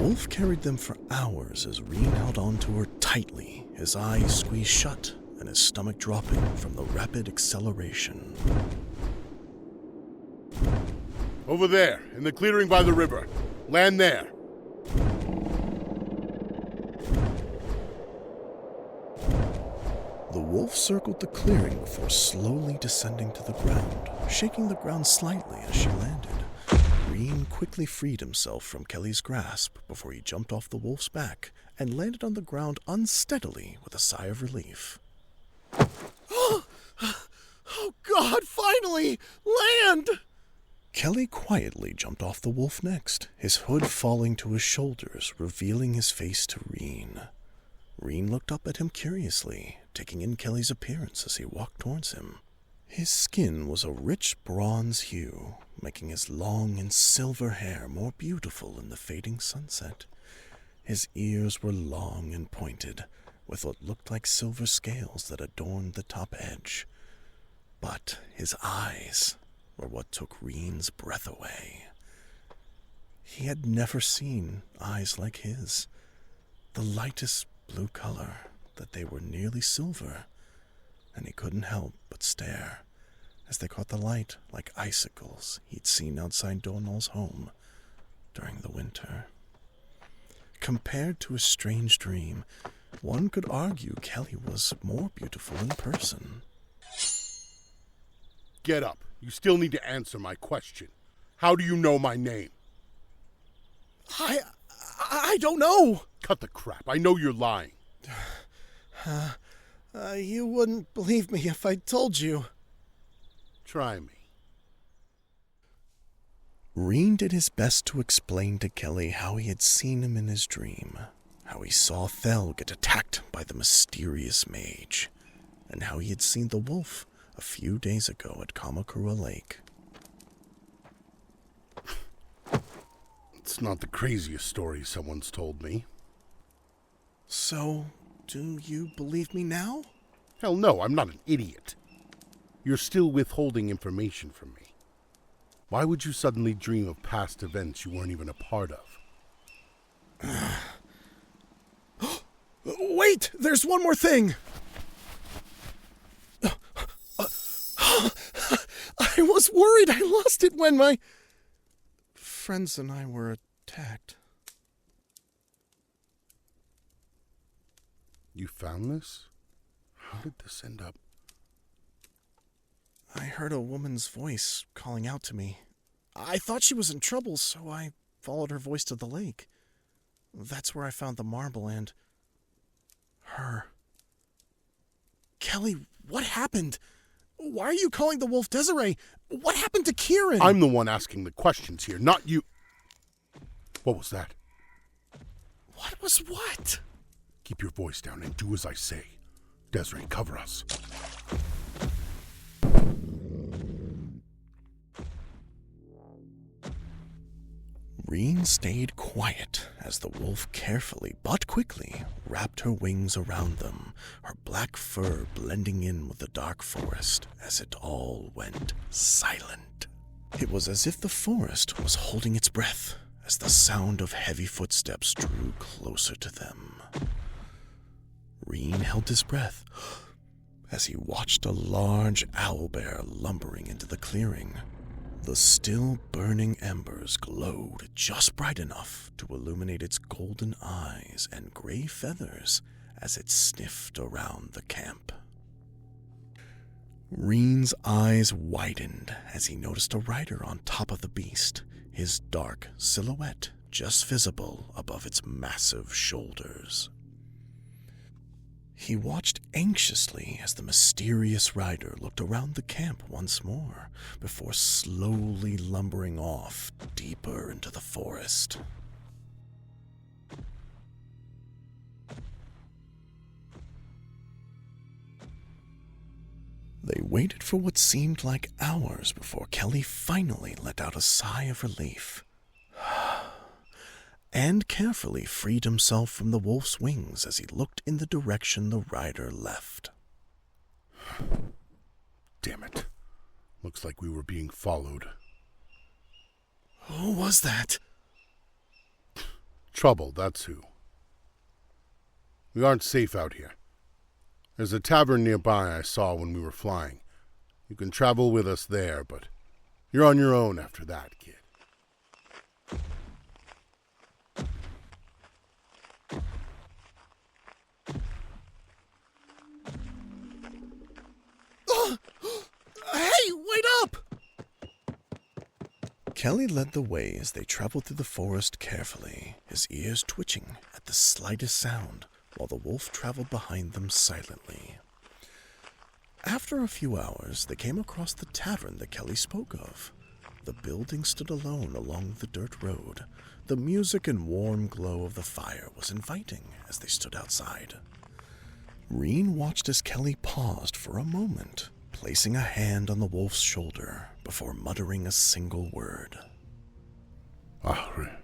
wolf carried them for hours as Rhian held on to her tightly, his eyes squeezed shut and his stomach dropping from the rapid acceleration. Over there, in the clearing by the river. Land there. The wolf circled the clearing before slowly descending to the ground, shaking the ground slightly as she landed. Rhian quickly freed himself from Kelly's grasp before he jumped off the wolf's back and landed on the ground unsteadily with a sigh of relief. Oh God, finally! Land! Kelly quietly jumped off the wolf next, his hood falling to his shoulders, revealing his face to Rhian. Rhian looked up at him curiously, taking in Kelly's appearance as he walked towards him. His skin was a rich bronze hue, making his long and silver hair more beautiful in the fading sunset. His ears were long and pointed, with what looked like silver scales that adorned the top edge. But his eyes were what took Rhian's breath away. He had never seen eyes like his, the lightest blue color, that they were nearly silver, and he couldn't help but stare as they caught the light like icicles he'd seen outside Dornall's home during the winter. Compared to a strange dream, one could argue Kelly was more beautiful in person. Get up. You still need to answer my question. How do you know my name? I don't know. Cut the crap. I know you're lying. You wouldn't believe me if I told you. Try me. Rhian did his best to explain to Kelly how he had seen him in his dream, how he saw Thel get attacked by the mysterious mage, and how he had seen the wolf a few days ago at Kamakura Lake. It's not the craziest story someone's told me. So, do you believe me now? Hell no, I'm not an idiot. You're still withholding information from me. Why would you suddenly dream of past events you weren't even a part of? Wait! There's one more thing! I was worried I lost it when my friends and I were attacked. You found this? How did this end up? I heard a woman's voice calling out to me. I thought she was in trouble, so I followed her voice to the lake. That's where I found the marble and her. Kelly, what happened? Why are you calling the wolf Desiree? What happened to Kieran? I'm the one asking the questions here, not you. What was that? What was what? Keep your voice down and do as I say. Desiree, cover us. Rhian stayed quiet as the wolf carefully but quickly wrapped her wings around them, her black fur blending in with the dark forest as it all went silent. It was as if the forest was holding its breath as the sound of heavy footsteps drew closer to them. Rhian held his breath as he watched a large owlbear lumbering into the clearing. The still burning embers glowed just bright enough to illuminate its golden eyes and gray feathers as it sniffed around the camp. Rhian's eyes widened as he noticed a rider on top of the beast, his dark silhouette just visible above its massive shoulders. He watched anxiously as the mysterious rider looked around the camp once more before slowly lumbering off deeper into the forest. They waited for what seemed like hours before Kelly finally let out a sigh of relief and carefully freed himself from the wolf's wings as he looked in the direction the rider left. Damn it. Looks like we were being followed. Who was that? Trouble, that's who. We aren't safe out here. There's a tavern nearby I saw when we were flying. You can travel with us there, but you're on your own after that, kid. Hey, wait up! Kelly led the way as they traveled through the forest carefully, his ears twitching at the slightest sound, while the wolf traveled behind them silently. After a few hours, they came across the tavern that Kelly spoke of. The building stood alone along the dirt road. The music and warm glow of the fire was inviting as they stood outside. Rhian watched as Kelly paused for a moment, placing a hand on the wolf's shoulder before muttering a single word. Ahre.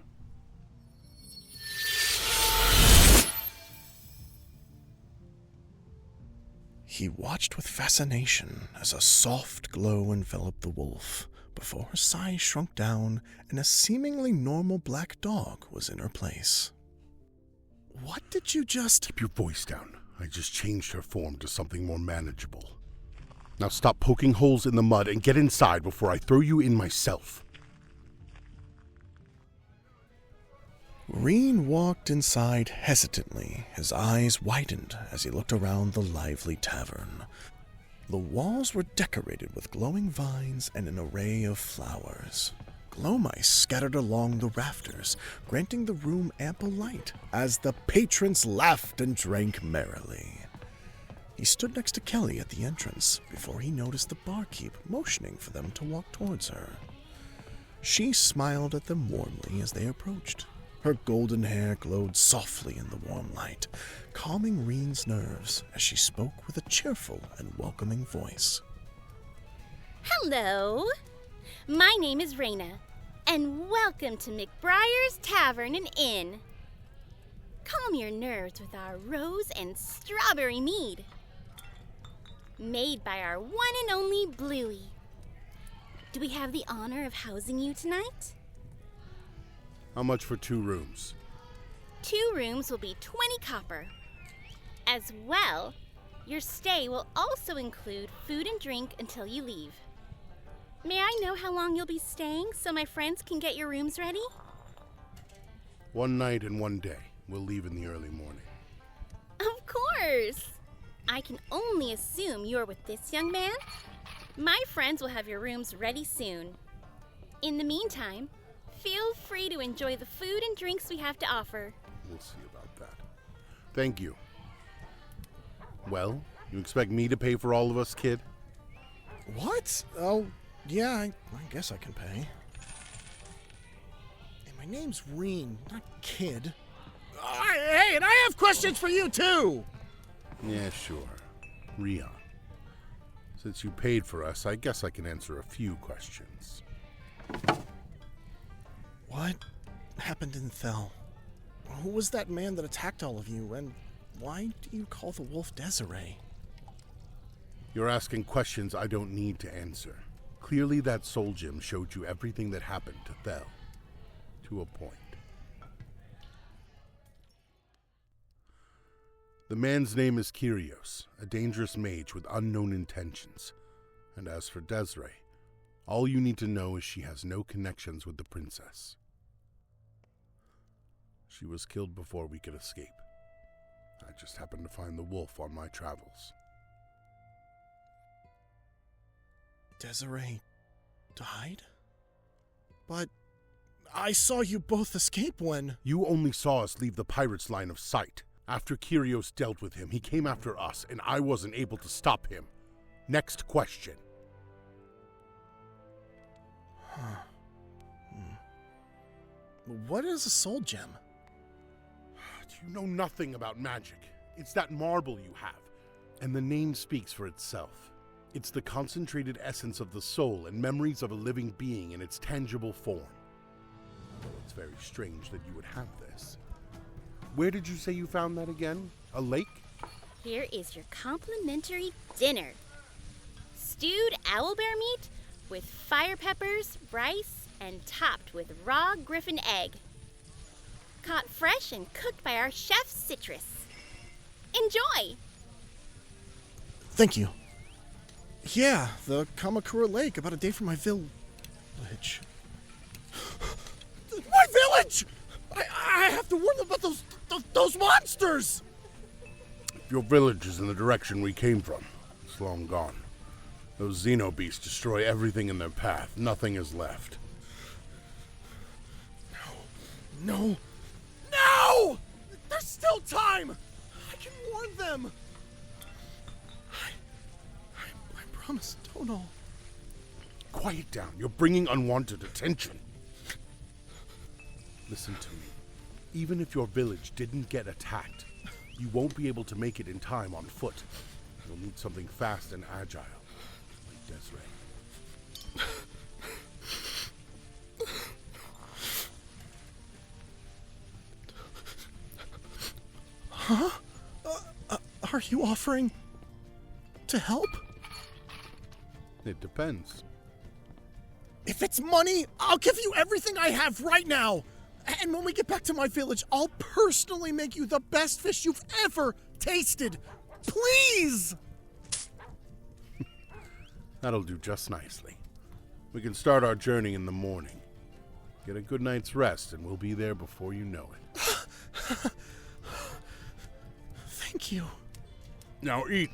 He watched with fascination as a soft glow enveloped the wolf before her size shrunk down and a seemingly normal black dog was in her place. What did you just... Keep your voice down. I just changed her form to something more manageable. Now stop poking holes in the mud and get inside before I throw you in myself. Rhian walked inside hesitantly, his eyes widened as he looked around the lively tavern. The walls were decorated with glowing vines and an array of flowers. Glow mice scattered along the rafters, granting the room ample light as the patrons laughed and drank merrily. He stood next to Kelly at the entrance before he noticed the barkeep motioning for them to walk towards her. She smiled at them warmly as they approached. Her golden hair glowed softly in the warm light, calming Rhian's nerves as she spoke with a cheerful and welcoming voice. Hello, my name is Raina, and welcome to McBrayers Tavern and Inn. Calm your nerves with our rose and strawberry mead, made by our one and only Bluey. Do we have the honor of housing you tonight? How much for 2 rooms? 2 rooms will be 20 copper. As well, your stay will also include food and drink until you leave. May I know how long you'll be staying so my friends can get your rooms ready? 1 night and 1 day. We'll leave in the early morning. Of course! I can only assume you're with this young man. My friends will have your rooms ready soon. In the meantime, feel free to enjoy the food and drinks we have to offer. We'll see about that. Thank you. Well, you expect me to pay for all of us, kid? What? Oh, yeah, I guess I can pay. Hey, my name's Rhian, not Kid. Hey, and I have questions for you, too! Yeah, sure. Rhian. Since you paid for us, I guess I can answer a few questions. What happened in Thel? Who was that man that attacked all of you, and why do you call the wolf Desiree? You're asking questions I don't need to answer. Clearly that soul gem showed you everything that happened to Thel. To a point. The man's name is Kyrios, a dangerous mage with unknown intentions. And as for Desiree, all you need to know is she has no connections with the princess. She was killed before we could escape. I just happened to find the wolf on my travels. Desiree died? But I saw you both escape when... You only saw us leave the pirate's line of sight. After Kyrios dealt with him, he came after us, and I wasn't able to stop him. Next question. What is a soul gem? You know nothing about magic. It's that marble you have. And the name speaks for itself. It's the concentrated essence of the soul and memories of a living being in its tangible form. It's very strange that you would have this. Where did you say you found that again? A lake? Here is your complimentary dinner. Stewed owlbear meat with fire peppers, rice, and topped with raw griffin egg. caught fresh and cooked by our chef Citrus. Enjoy! Thank you. Yeah, the Kamakura Lake, about a day from my village. My village! I have to warn them about those monsters! If your village is in the direction we came from, it's long gone. Those xenobeasts destroy everything in their path. Nothing is left. No! There's still time! I can warn them! I promise, Tonal. Quiet down. You're bringing unwanted attention. Listen to me. Even if your village didn't get attacked, you won't be able to make it in time on foot. You'll need something fast and agile, like Desiree. Huh? Are you offering to help? It depends. If it's money, I'll give you everything I have right now. And when we get back to my village, I'll personally make you the best fish you've ever tasted. Please! That'll do just nicely. We can start our journey in the morning. Get a good night's rest, and we'll be there before you know it. Thank you. Now eat,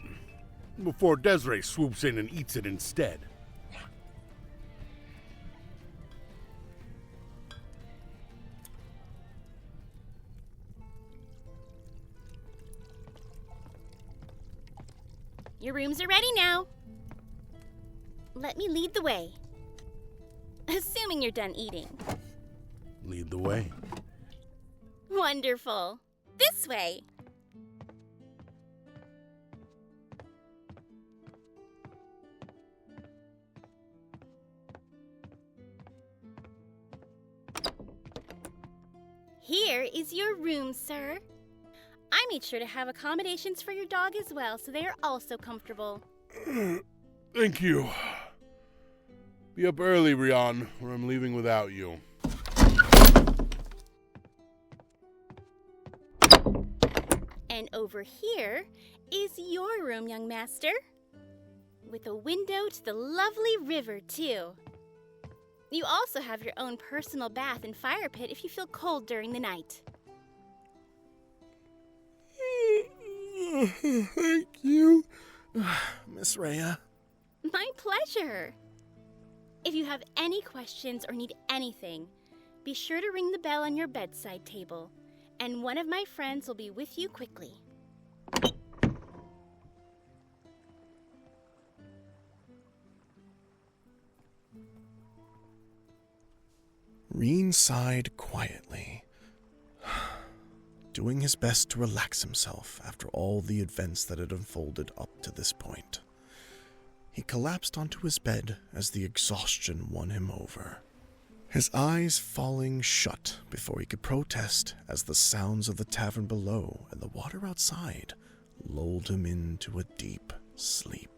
before Desiree swoops in and eats it instead. Your rooms are ready now. Let me lead the way. Assuming you're done eating. Lead the way. Wonderful. This way. Here is your room, sir. I made sure to have accommodations for your dog as well, so they are also comfortable. Thank you. Be up early, Rhian, or I'm leaving without you. And over here is your room, young master. With a window to the lovely river, too. You also have your own personal bath and fire pit if you feel cold during the night. Thank you, Miss Rhea. My pleasure. If you have any questions or need anything, be sure to ring the bell on your bedside table, and one of my friends will be with you quickly. Rhian sighed quietly, doing his best to relax himself after all the events that had unfolded up to this point. He collapsed onto his bed as the exhaustion won him over, his eyes falling shut before he could protest as the sounds of the tavern below and the water outside lulled him into a deep sleep.